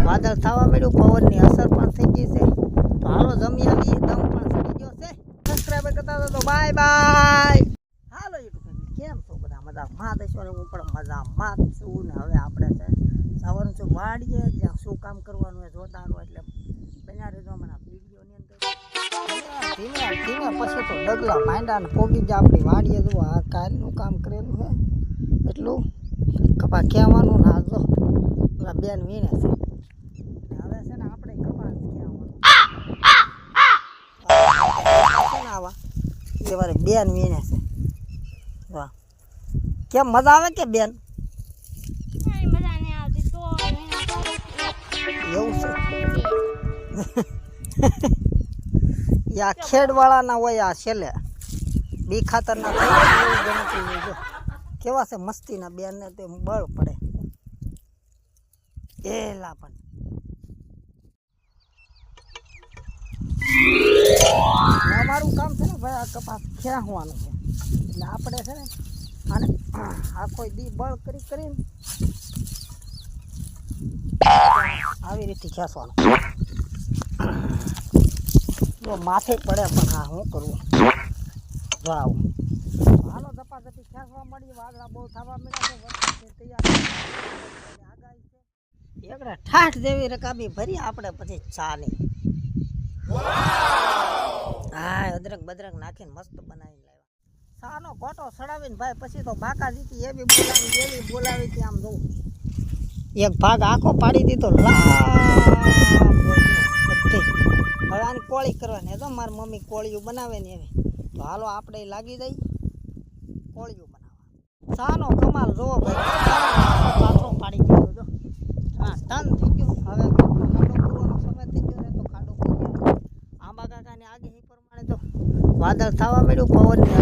વાદળ થવા મળ્યું, પવનની અસર પણ થઈ ગઈ છે. તો હાલો જમી આવીએ, દમ પણ ચડી ગયો છે. સબસ્ક્રાઈબર કરતા તો બાય બાય. હાલો યુટ્યુબ કેમ છો બધા? મજામાં દેશો ને હું પણ મજામાં જ છું. ને હવે આપણે છે જવાનું છું વાડીએ, જ્યાં શું કામ કરવાનું એ જોતાનું, એટલે બન્યા રહેજો મને વિડીયોની અંદર. ધીમે ધીમે પછી તો ડગલા માંડા ને પોગી જાય આપણી વાડીએ. જો આ કાલનું કામ કરેલું છે એટલું કપા કહેવાનું ના. જો પેલા બેન વીણે છે, હવે છે ને આપણે કપા કહેવાનું આવા એ વારે બેન વીણે છે. વાહ, કેમ મજા આવે કે બેન? એવું છે યા ખેડવાળાના હોય આ છેલ્લે બી ખાતરના ગણતરી હોય. જો કેવા છે મસ્તીના બેન ને તે બળ પડે એલા. પણ અમારું કામ છે ને ભાઈ આ કપાસ ખેંચવાનું છે, એટલે આપણે છે ને આને આખો દી બળ કરી કરીને આવી રીતે ખેંચવાનું. જો માથે પડે પણ હા શું કરવું. જો આવું હાલો ઝપાઝપી ખેંચવા મળી. વાદળા બહુ થવા મળ્યા છે, વરસાદ તૈયાર આગાહી છે. એકડા ઠાઠ જેવી રકાબી ભરી આપણે પછી ચાની. હા અદરક બદરક નાખીને મસ્ત બનાવીને લાવ્યા. સાનો ગોટો સડાવીને ભાઈ પછી તો બાકા જીતી એવી બોલાવી હતી. આમ જોઉં એક ભાગ આખો પાડી દીધો બધી. હવે આની કોળી કરવાની તો મારી મમ્મી કોળિયું બનાવે ને એવી. તો હાલો આપણે લાગી જઈ કોળિયું બનાવવા. સાનો કમાલ જોવો ભાઈ, પાથરો પાડી દીધો. જો હા ટન થઈ ગયો. હવે ખાડો પૂરવાનો સમય થઈ ગયો ને તો ખાડો પૂરી. આંબા કાકાની આગાહી પ્રમાણે તો વાદળ થવા મળ્યું, પવનની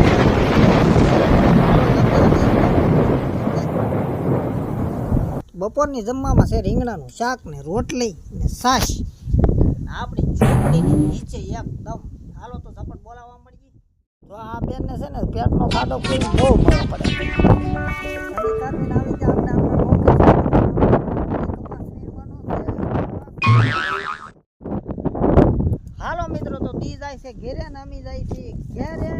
બપોરની જમવામાં છે રીંગણાનું શાક ને રોટલી ને છાશ. આપણી ઝૂંપડીની નીચે એકદમ. હાલો તો ઝપટ બોલાવવા મળી. તો આ બેનને છે ને પેટનો ખાડો પૂરી બહુ મળવો પડે. હાલો મિત્રો તો દી જાય છે ઘેરે ને અમી જાય છે ઘેરે.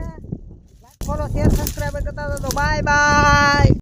ફોલો શેર સબસ્ક્રાઈબર કરતા તો બાય બાય.